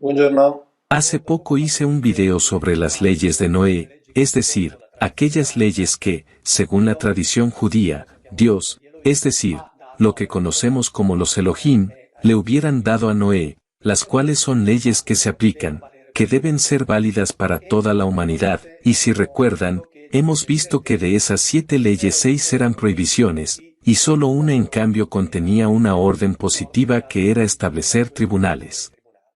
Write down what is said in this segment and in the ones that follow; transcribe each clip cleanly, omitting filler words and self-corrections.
Buongiorno. Hace poco hice un video sobre las leyes de Noé, es decir, aquellas leyes que, según la tradición judía, Dios, es decir, lo que conocemos como los Elohim, le hubieran dado a Noé, las cuales son leyes que se aplican, que deben ser válidas para toda la humanidad, y si recuerdan, hemos visto que de esas 7 leyes 6 eran prohibiciones, y solo una en cambio contenía una orden positiva que era establecer tribunales.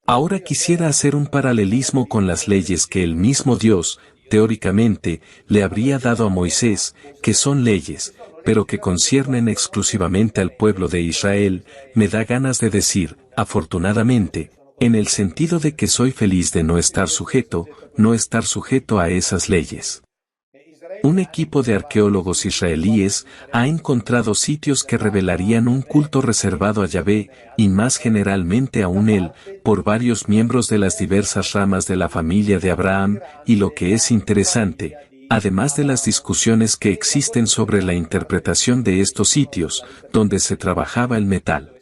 Ahora quisiera hacer un paralelismo con las leyes que el mismo Dios, teóricamente, le habría dado a Moisés, que son leyes, pero que conciernen exclusivamente al pueblo de Israel. Me da ganas de decir, afortunadamente, en el sentido de que soy feliz de no estar sujeto a esas leyes. Un equipo de arqueólogos israelíes ha encontrado sitios que revelarían un culto reservado a Yahvé, y más generalmente aún él, por varios miembros de las diversas ramas de la familia de Abraham, y lo que es interesante, además de las discusiones que existen sobre la interpretación de estos sitios, donde se trabajaba el metal.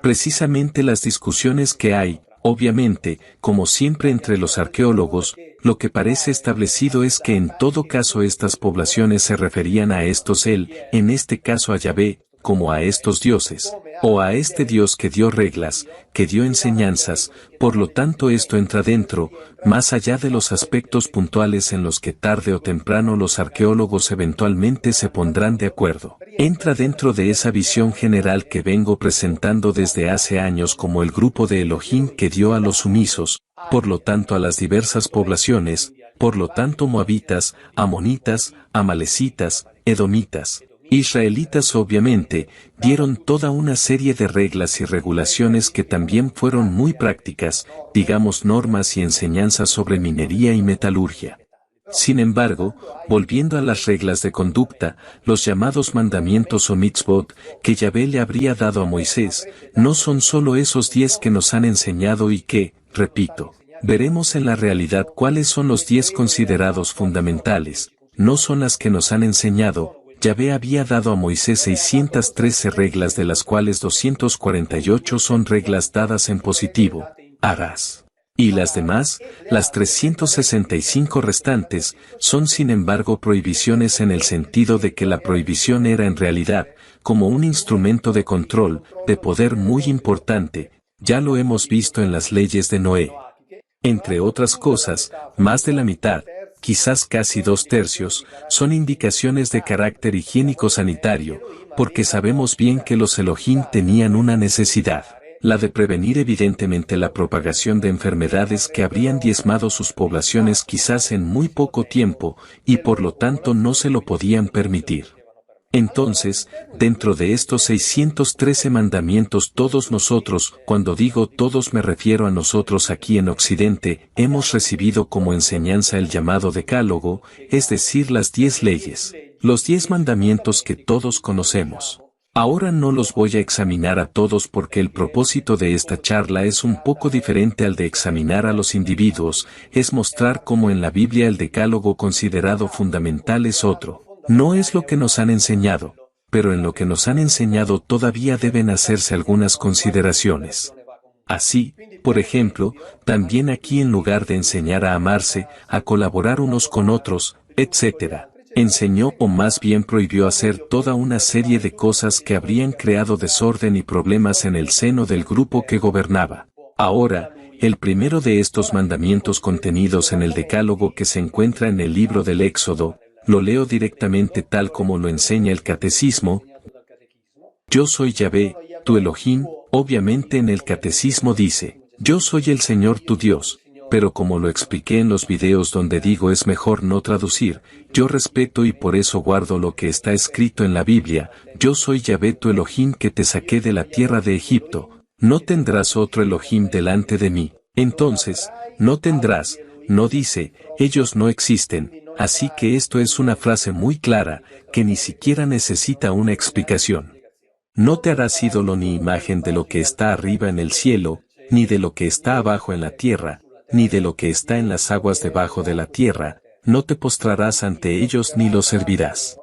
Precisamente las discusiones que hay, obviamente, como siempre entre los arqueólogos, lo que parece establecido es que en todo caso estas poblaciones se referían a estos él, en este caso a Yahvé, como a estos dioses, o a este Dios que dio reglas, que dio enseñanzas. Por lo tanto esto entra dentro, más allá de los aspectos puntuales en los que tarde o temprano los arqueólogos eventualmente se pondrán de acuerdo. Entra dentro de esa visión general que vengo presentando desde hace años como el grupo de Elohim que dio a los sumisos, por lo tanto a las diversas poblaciones, por lo tanto moabitas, amonitas, amalecitas, edomitas, israelitas obviamente, dieron toda una serie de reglas y regulaciones que también fueron muy prácticas, digamos normas y enseñanzas sobre minería y metalurgia. Sin embargo, volviendo a las reglas de conducta, los llamados mandamientos o mitzvot, que Yahvé le habría dado a Moisés, no son solo esos 10 que nos han enseñado y que, repito, veremos en la realidad cuáles son los 10 considerados fundamentales, no son las que nos han enseñado. Yahvé había dado a Moisés 613 reglas de las cuales 248 son reglas dadas en positivo, harás. Y las demás, las 365 restantes, son sin embargo prohibiciones en el sentido de que la prohibición era en realidad, como un instrumento de control, de poder muy importante, ya lo hemos visto en las leyes de Noé. Entre otras cosas, más de la mitad, quizás casi 2/3, son indicaciones de carácter higiénico-sanitario, porque sabemos bien que los Elohim tenían una necesidad, la de prevenir evidentemente la propagación de enfermedades que habrían diezmado sus poblaciones quizás en muy poco tiempo, y por lo tanto no se lo podían permitir. Entonces, dentro de estos 613 mandamientos todos nosotros, cuando digo todos me refiero a nosotros aquí en Occidente, hemos recibido como enseñanza el llamado Decálogo, es decir las 10 leyes, los 10 mandamientos que todos conocemos. Ahora no los voy a examinar a todos porque el propósito de esta charla es un poco diferente al de examinar a los individuos, es mostrar cómo en la Biblia el Decálogo considerado fundamental es otro. No es lo que nos han enseñado, pero en lo que nos han enseñado todavía deben hacerse algunas consideraciones. Así, por ejemplo, también aquí en lugar de enseñar a amarse, a colaborar unos con otros, etc., enseñó o más bien prohibió hacer toda una serie de cosas que habrían creado desorden y problemas en el seno del grupo que gobernaba. Ahora, el primero de estos mandamientos contenidos en el Decálogo que se encuentra en el libro del Éxodo, lo leo directamente tal como lo enseña el Catecismo. Yo soy Yahvé, tu Elohim. Obviamente en el Catecismo dice, yo soy el Señor tu Dios, pero como lo expliqué en los videos donde digo es mejor no traducir, yo respeto y por eso guardo lo que está escrito en la Biblia, yo soy Yahvé tu Elohim que te saqué de la tierra de Egipto, no tendrás otro Elohim delante de mí. Entonces, no tendrás, no dice, ellos no existen. Así que esto es una frase muy clara, que ni siquiera necesita una explicación. No te harás ídolo ni imagen de lo que está arriba en el cielo, ni de lo que está abajo en la tierra, ni de lo que está en las aguas debajo de la tierra, no te postrarás ante ellos ni los servirás.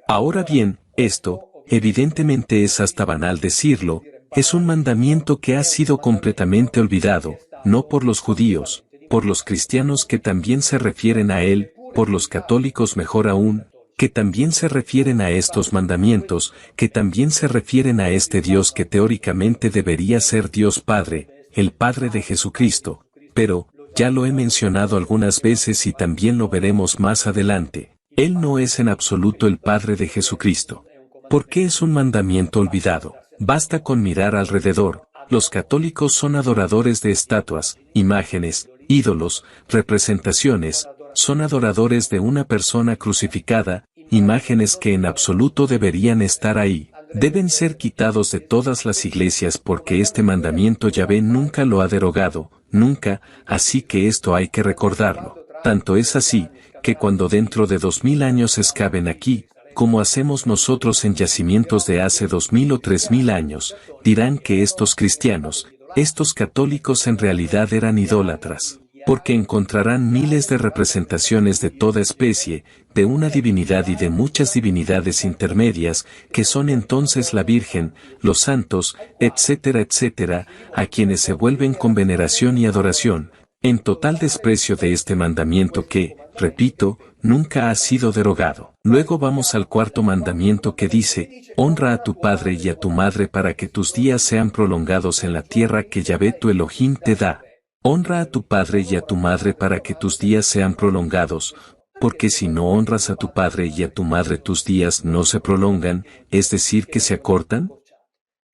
Ahora bien, esto, evidentemente es hasta banal decirlo, es un mandamiento que ha sido completamente olvidado, no por los judíos, por los cristianos que también se refieren a él, por los católicos mejor aún, que también se refieren a estos mandamientos, que también se refieren a este Dios que teóricamente debería ser Dios Padre, el Padre de Jesucristo, pero, ya lo he mencionado algunas veces y también lo veremos más adelante, Él no es en absoluto el Padre de Jesucristo. ¿Por qué es un mandamiento olvidado? Basta con mirar alrededor. Los católicos son adoradores de estatuas, imágenes, ídolos, representaciones, son adoradores de una persona crucificada, imágenes que en absoluto deberían estar ahí. Deben ser quitados de todas las iglesias porque este mandamiento Yahvé nunca lo ha derogado, nunca, así que esto hay que recordarlo. Tanto es así, que cuando dentro de 2000 años excaven aquí, como hacemos nosotros en yacimientos de hace 2000 o 3000 años, dirán que estos cristianos, estos católicos en realidad eran idólatras, porque encontrarán miles de representaciones de toda especie, de una divinidad y de muchas divinidades intermedias, que son entonces la Virgen, los santos, etcétera, etcétera, a quienes se vuelven con veneración y adoración, en total desprecio de este mandamiento que, repito, nunca ha sido derogado. Luego vamos al cuarto mandamiento que dice, honra a tu padre y a tu madre para que tus días sean prolongados en la tierra que Yahvé tu Elohim te da. Honra a tu padre y a tu madre para que tus días sean prolongados, porque si no honras a tu padre y a tu madre tus días no se prolongan, es decir que se acortan.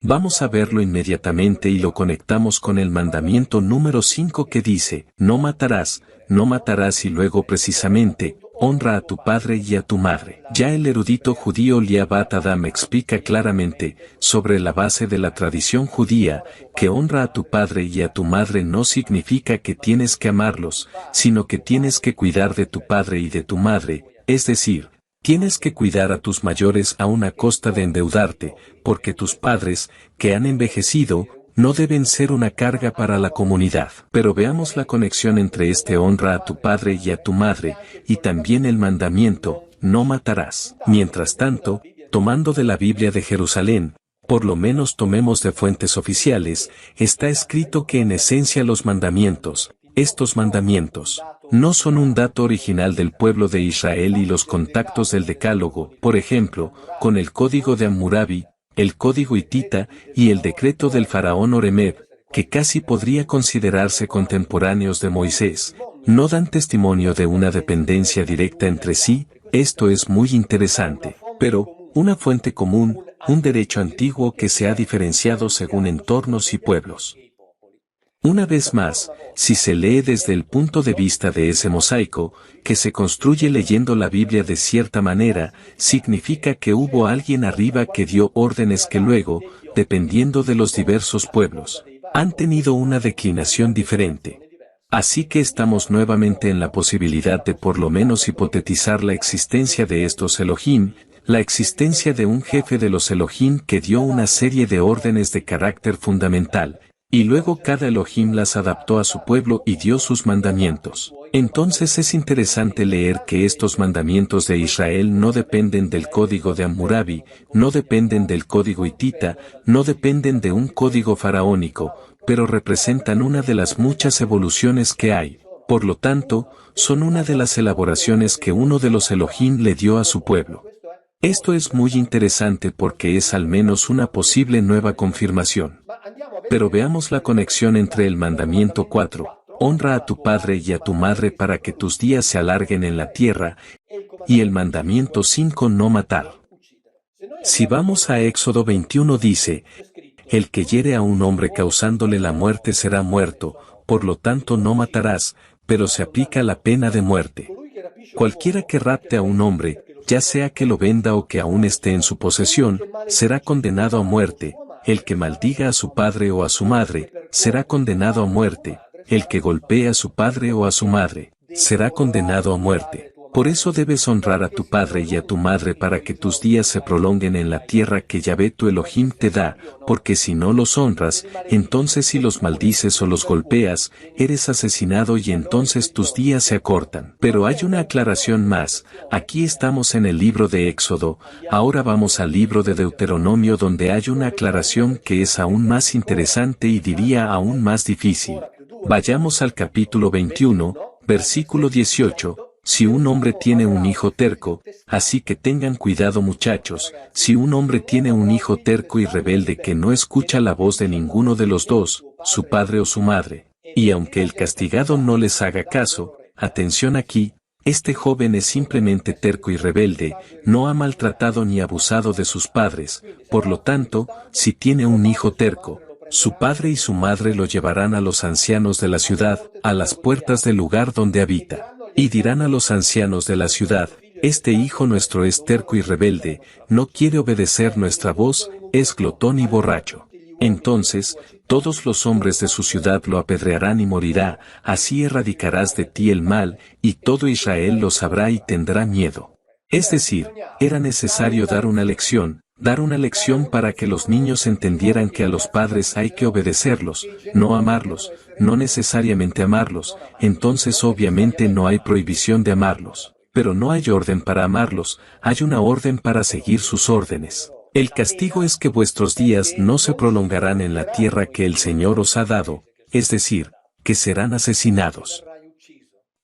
Vamos a verlo inmediatamente y lo conectamos con el mandamiento número 5 que dice, no matarás y luego precisamente, honra a tu padre y a tu madre. Ya el erudito judío Liabat Adam explica claramente, sobre la base de la tradición judía, que honra a tu padre y a tu madre no significa que tienes que amarlos, sino que tienes que cuidar de tu padre y de tu madre, es decir, tienes que cuidar a tus mayores a una costa de endeudarte, porque tus padres, que han envejecido, no deben ser una carga para la comunidad. Pero veamos la conexión entre este honra a tu padre y a tu madre, y también el mandamiento, no matarás. Mientras tanto, tomando de la Biblia de Jerusalén, por lo menos tomemos de fuentes oficiales, está escrito que en esencia los mandamientos, estos mandamientos, no son un dato original del pueblo de Israel y los contactos del Decálogo, por ejemplo, con el Código de Hammurabi, el Código hitita y el decreto del faraón Horemheb, que casi podría considerarse contemporáneos de Moisés, no dan testimonio de una dependencia directa entre sí. Esto es muy interesante, pero, una fuente común, un derecho antiguo que se ha diferenciado según entornos y pueblos. Una vez más, si se lee desde el punto de vista de ese mosaico, que se construye leyendo la Biblia de cierta manera, significa que hubo alguien arriba que dio órdenes que luego, dependiendo de los diversos pueblos, han tenido una declinación diferente. Así que estamos nuevamente en la posibilidad de por lo menos hipotetizar la existencia de estos Elohim, la existencia de un jefe de los Elohim que dio una serie de órdenes de carácter fundamental, y luego cada Elohim las adaptó a su pueblo y dio sus mandamientos. Entonces es interesante leer que estos mandamientos de Israel no dependen del código de Hammurabi, no dependen del código hitita, no dependen de un código faraónico, pero representan una de las muchas evoluciones que hay. Por lo tanto, son una de las elaboraciones que uno de los Elohim le dio a su pueblo. Esto es muy interesante porque es al menos una posible nueva confirmación. Pero veamos la conexión entre el mandamiento 4, honra a tu padre y a tu madre para que tus días se alarguen en la tierra, y el mandamiento 5, no matar. Si vamos a Éxodo 21 dice, el que hiere a un hombre causándole la muerte será muerto, por lo tanto no matarás, pero se aplica la pena de muerte. Cualquiera que rapte a un hombre, ya sea que lo venda o que aún esté en su posesión, será condenado a muerte. El que maldiga a su padre o a su madre, será condenado a muerte. El que golpee a su padre o a su madre, será condenado a muerte. Por eso debes honrar a tu padre y a tu madre para que tus días se prolonguen en la tierra que Yahvé tu Elohim te da, porque si no los honras, entonces si los maldices o los golpeas, eres asesinado y entonces tus días se acortan. Pero hay una aclaración más, aquí estamos en el libro de Éxodo, ahora vamos al libro de Deuteronomio donde hay una aclaración que es aún más interesante y diría aún más difícil. Vayamos al capítulo 21, versículo 18. Si un hombre tiene un hijo terco, así que tengan cuidado muchachos, si un hombre tiene un hijo terco y rebelde que no escucha la voz de ninguno de los dos, su padre o su madre, y aunque el castigado no les haga caso, atención aquí, este joven es simplemente terco y rebelde, no ha maltratado ni abusado de sus padres, por lo tanto, si tiene un hijo terco, su padre y su madre lo llevarán a los ancianos de la ciudad, a las puertas del lugar donde habita. Y dirán a los ancianos de la ciudad, este hijo nuestro es terco y rebelde, no quiere obedecer nuestra voz, es glotón y borracho. Entonces, todos los hombres de su ciudad lo apedrearán y morirá, así erradicarás de ti el mal, y todo Israel lo sabrá y tendrá miedo. Es decir, era necesario dar una lección para que los niños entendieran que a los padres hay que obedecerlos, no amarlos, no necesariamente amarlos, entonces obviamente no hay prohibición de amarlos, pero no hay orden para amarlos, hay una orden para seguir sus órdenes. El castigo es que vuestros días no se prolongarán en la tierra que el Señor os ha dado, es decir, que serán asesinados.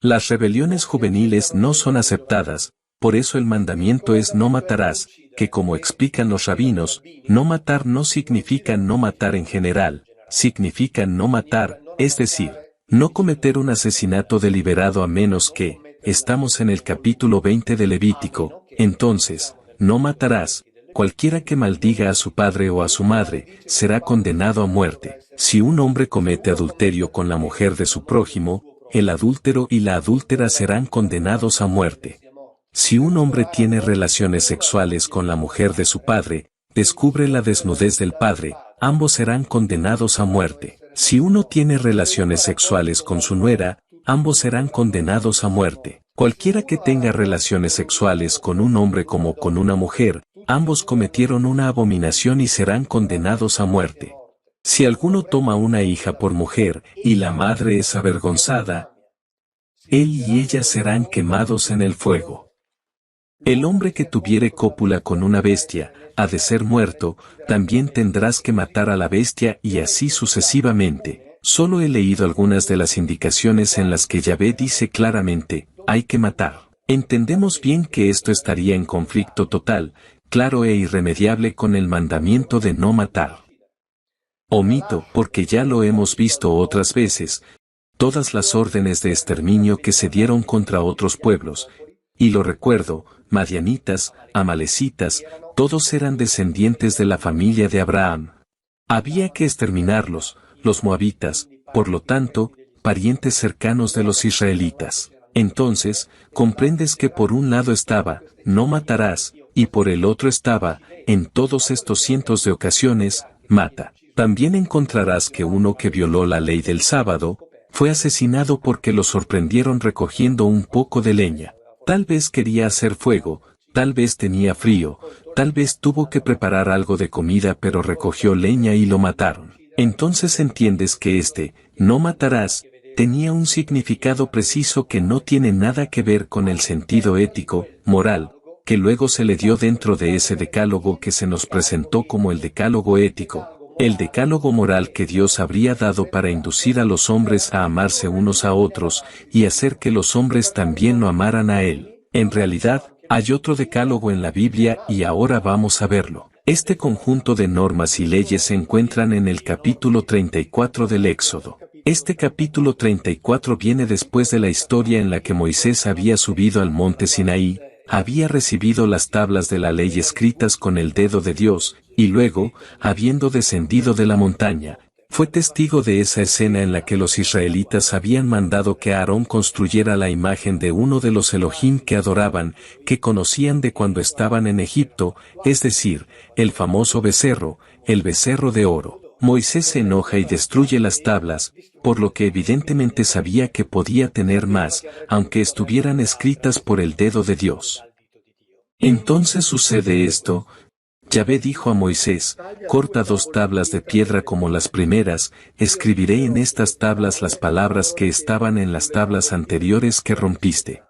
Las rebeliones juveniles no son aceptadas, por eso el mandamiento es no matarás, que como explican los rabinos, no matar no significa no matar en general, significa no matar, es decir, no cometer un asesinato deliberado a menos que, estamos en el capítulo 20 de Levítico, entonces, no matarás, cualquiera que maldiga a su padre o a su madre, será condenado a muerte. Si un hombre comete adulterio con la mujer de su prójimo, el adúltero y la adúltera serán condenados a muerte. Si un hombre tiene relaciones sexuales con la mujer de su padre, descubre la desnudez del padre, ambos serán condenados a muerte. Si uno tiene relaciones sexuales con su nuera, ambos serán condenados a muerte. Cualquiera que tenga relaciones sexuales con un hombre como con una mujer, ambos cometieron una abominación y serán condenados a muerte. Si alguno toma una hija por mujer, y la madre es avergonzada, él y ella serán quemados en el fuego. El hombre que tuviere cópula con una bestia, ha de ser muerto, también tendrás que matar a la bestia y así sucesivamente. Solo he leído algunas de las indicaciones en las que Yahvé dice claramente, hay que matar. Entendemos bien que esto estaría en conflicto total, claro e irremediable con el mandamiento de no matar. Omito, porque ya lo hemos visto otras veces, todas las órdenes de exterminio que se dieron contra otros pueblos, y lo recuerdo, madianitas, amalecitas, todos eran descendientes de la familia de Abraham. Había que exterminarlos, los moabitas, por lo tanto, parientes cercanos de los israelitas. Entonces, comprendes que por un lado estaba, no matarás, y por el otro estaba, en todos estos cientos de ocasiones, mata. También encontrarás que uno que violó la ley del sábado, fue asesinado porque lo sorprendieron recogiendo un poco de leña. Tal vez quería hacer fuego, tal vez tenía frío, tal vez tuvo que preparar algo de comida pero recogió leña y lo mataron. Entonces entiendes que no matarás, tenía un significado preciso que no tiene nada que ver con el sentido ético, moral, que luego se le dio dentro de ese decálogo que se nos presentó como el decálogo ético. El decálogo moral que Dios habría dado para inducir a los hombres a amarse unos a otros y hacer que los hombres también lo amaran a Él. En realidad, hay otro decálogo en la Biblia y ahora vamos a verlo. Este conjunto de normas y leyes se encuentran en el capítulo 34 del Éxodo. Este capítulo 34 viene después de la historia en la que Moisés había subido al monte Sinaí, había recibido las tablas de la ley escritas con el dedo de Dios, y luego, habiendo descendido de la montaña, fue testigo de esa escena en la que los israelitas habían mandado que Aarón construyera la imagen de uno de los Elohim que adoraban, que conocían de cuando estaban en Egipto, es decir, el famoso becerro, el becerro de oro. Moisés se enoja y destruye las tablas, por lo que evidentemente sabía que podía tener más, aunque estuvieran escritas por el dedo de Dios. Entonces sucede esto. Yahvé dijo a Moisés, corta 2 tablas de piedra como las primeras, escribiré en estas tablas las palabras que estaban en las tablas anteriores que rompiste.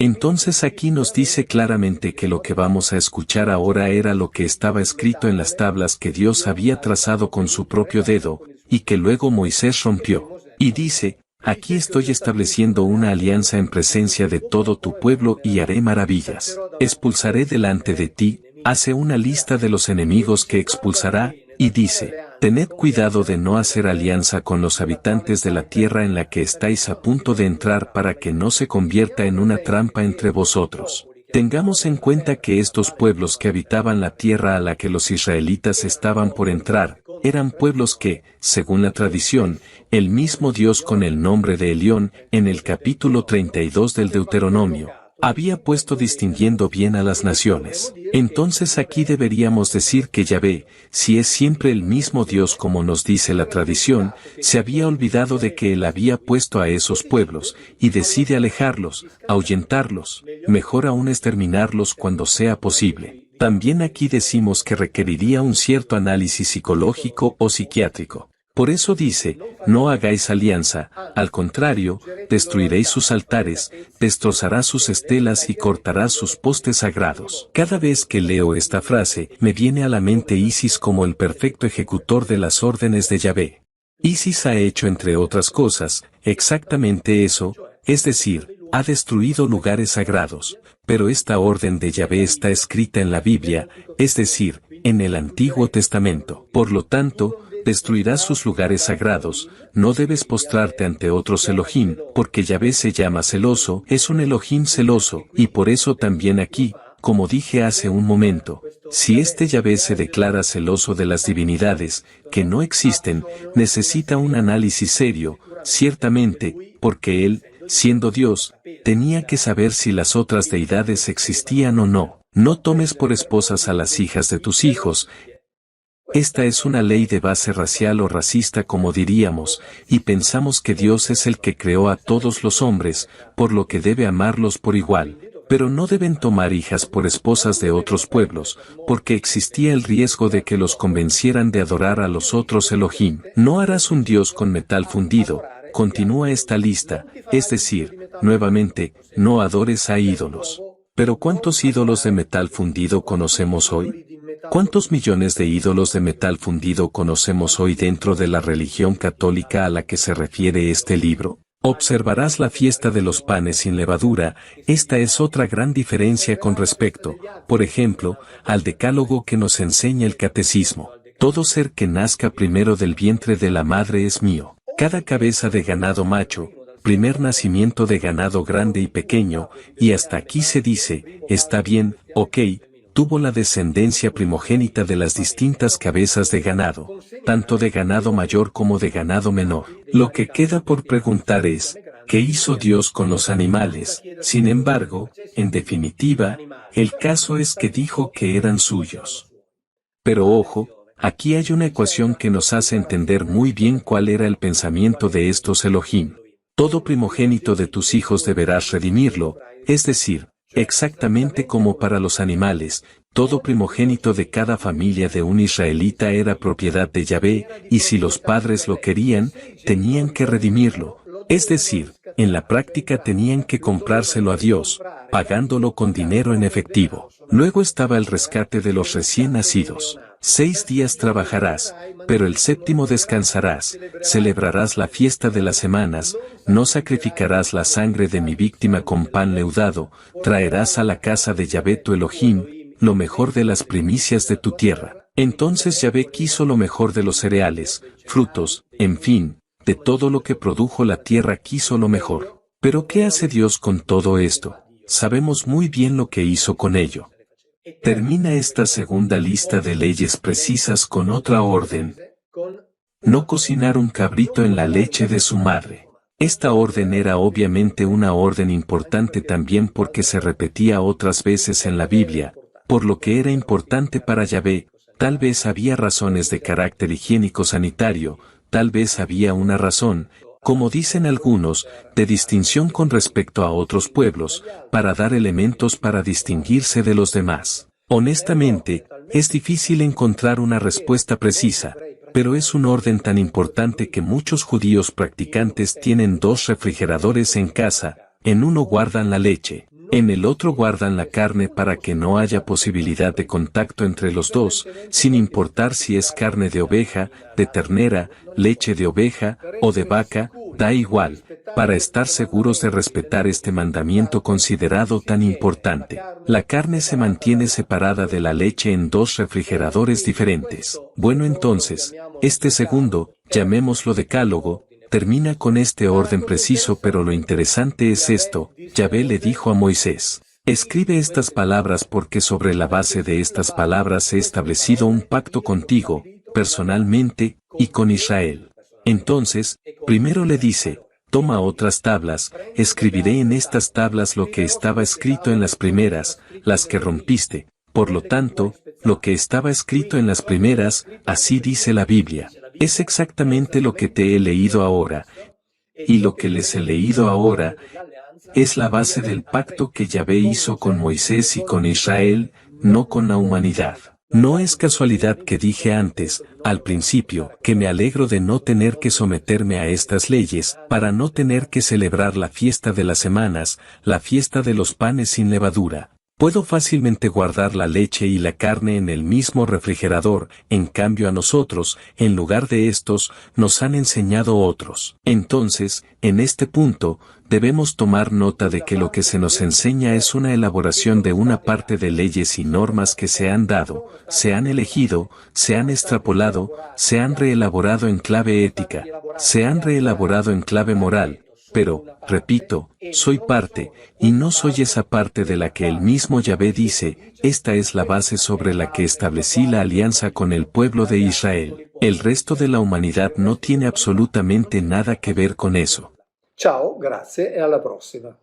Entonces aquí nos dice claramente que lo que vamos a escuchar ahora era lo que estaba escrito en las tablas que Dios había trazado con su propio dedo, y que luego Moisés rompió. Y dice, aquí estoy estableciendo una alianza en presencia de todo tu pueblo y haré maravillas. Expulsaré delante de ti, hace una lista de los enemigos que expulsará, y dice, tened cuidado de no hacer alianza con los habitantes de la tierra en la que estáis a punto de entrar para que no se convierta en una trampa entre vosotros. Tengamos en cuenta que estos pueblos que habitaban la tierra a la que los israelitas estaban por entrar, eran pueblos que, según la tradición, el mismo Dios con el nombre de Elión, en el capítulo 32 del Deuteronomio, había puesto distinguiendo bien a las naciones. Entonces aquí deberíamos decir que Yahvé, si es siempre el mismo Dios como nos dice la tradición, se había olvidado de que Él había puesto a esos pueblos, y decide alejarlos, ahuyentarlos, mejor aún exterminarlos cuando sea posible. También aquí decimos que requeriría un cierto análisis psicológico o psiquiátrico. Por eso dice, no hagáis alianza, al contrario, destruiréis sus altares, destrozarás sus estelas y cortarás sus postes sagrados. Cada vez que leo esta frase, me viene a la mente Isis como el perfecto ejecutor de las órdenes de Yahvé. Isis ha hecho, entre otras cosas, exactamente eso, es decir, ha destruido lugares sagrados, pero esta orden de Yahvé está escrita en la Biblia, es decir, en el Antiguo Testamento. Por lo tanto, destruirás sus lugares sagrados, no debes postrarte ante otros Elohim, porque Yahvé se llama celoso, es un Elohim celoso, y por eso también aquí, como dije hace un momento, si este Yahvé se declara celoso de las divinidades, que no existen, necesita un análisis serio, ciertamente, porque él, siendo Dios, tenía que saber si las otras deidades existían o no. No tomes por esposas a las hijas de tus hijos. Esta es una ley de base racial o racista como diríamos, y pensamos que Dios es el que creó a todos los hombres, por lo que debe amarlos por igual, pero no deben tomar hijas por esposas de otros pueblos, porque existía el riesgo de que los convencieran de adorar a los otros Elohim. No harás un Dios con metal fundido, continúa esta lista, es decir, nuevamente, no adores a ídolos. Pero ¿cuántos ídolos de metal fundido conocemos hoy? ¿Cuántos millones de ídolos de metal fundido conocemos hoy dentro de la religión católica a la que se refiere este libro? Observarás la fiesta de los panes sin levadura. Esta es otra gran diferencia con respecto, por ejemplo, al decálogo que nos enseña el catecismo. Todo ser que nazca primero del vientre de la madre es mío. Cada cabeza de ganado macho, primer nacimiento de ganado grande y pequeño, y hasta aquí se dice, está bien, ok, tuvo la descendencia primogénita de las distintas cabezas de ganado, tanto de ganado mayor como de ganado menor. Lo que queda por preguntar es, ¿qué hizo Dios con los animales? Sin embargo, en definitiva, el caso es que dijo que eran suyos. Pero ojo, aquí hay una ecuación que nos hace entender muy bien cuál era el pensamiento de estos Elohim. Todo primogénito de tus hijos deberás redimirlo, es decir, exactamente como para los animales, todo primogénito de cada familia de un israelita era propiedad de Yahvé, y si los padres lo querían, tenían que redimirlo, es decir, en la práctica tenían que comprárselo a Dios, pagándolo con dinero en efectivo. Luego estaba el rescate de los recién nacidos. 6 días trabajarás, pero el 7º descansarás, celebrarás la fiesta de las semanas, no sacrificarás la sangre de mi víctima con pan leudado, traerás a la casa de Yahvé tu Elohim, lo mejor de las primicias de tu tierra. Entonces Yahvé quiso lo mejor de los cereales, frutos, en fin, de todo lo que produjo la tierra quiso lo mejor. Pero ¿qué hace Dios con todo esto? Sabemos muy bien lo que hizo con ello. Termina esta segunda lista de leyes precisas con otra orden. No cocinar un cabrito en la leche de su madre. Esta orden era obviamente una orden importante también porque se repetía otras veces en la Biblia, por lo que era importante para Yahvé, Tal vez había razones de carácter higiénico-sanitario, tal vez había una razón, como dicen algunos, de distinción con respecto a otros pueblos, para dar elementos para distinguirse de los demás. Honestamente, es difícil encontrar una respuesta precisa, pero es un orden tan importante que muchos judíos practicantes tienen dos refrigeradores en casa, en uno guardan la leche, en el otro guardan la carne para que no haya posibilidad de contacto entre los dos, sin importar si es carne de oveja, de ternera, leche de oveja o de vaca, da igual, para estar seguros de respetar este mandamiento considerado tan importante. La carne se mantiene separada de la leche en dos refrigeradores diferentes. Bueno, entonces, este segundo, llamémoslo decálogo, termina con este orden preciso, pero lo interesante es esto: Yahvé le dijo a Moisés: escribe estas palabras porque sobre la base de estas palabras he establecido un pacto contigo, personalmente, y con Israel. Entonces, primero le dice: toma otras tablas, escribiré en estas tablas lo que estaba escrito en las primeras, las que rompiste. Por lo tanto, lo que estaba escrito en las primeras, así dice la Biblia, es exactamente lo que te he leído ahora, y lo que les he leído ahora es la base del pacto que Yahvé hizo con Moisés y con Israel, no con la humanidad. No es casualidad que dije antes, al principio, que me alegro de no tener que someterme a estas leyes, para no tener que celebrar la fiesta de las semanas, la fiesta de los panes sin levadura. Puedo fácilmente guardar la leche y la carne en el mismo refrigerador, en cambio a nosotros, en lugar de estos, nos han enseñado otros. Entonces, en este punto, debemos tomar nota de que lo que se nos enseña es una elaboración de una parte de leyes y normas que se han dado, se han elegido, se han extrapolado, se han reelaborado en clave ética, se han reelaborado en clave moral. Pero, repito, soy parte, y no soy esa parte de la que el mismo Yahvé dice: esta es la base sobre la que establecí la alianza con el pueblo de Israel. El resto de la humanidad no tiene absolutamente nada que ver con eso. Ciao, grazie e alla prossima.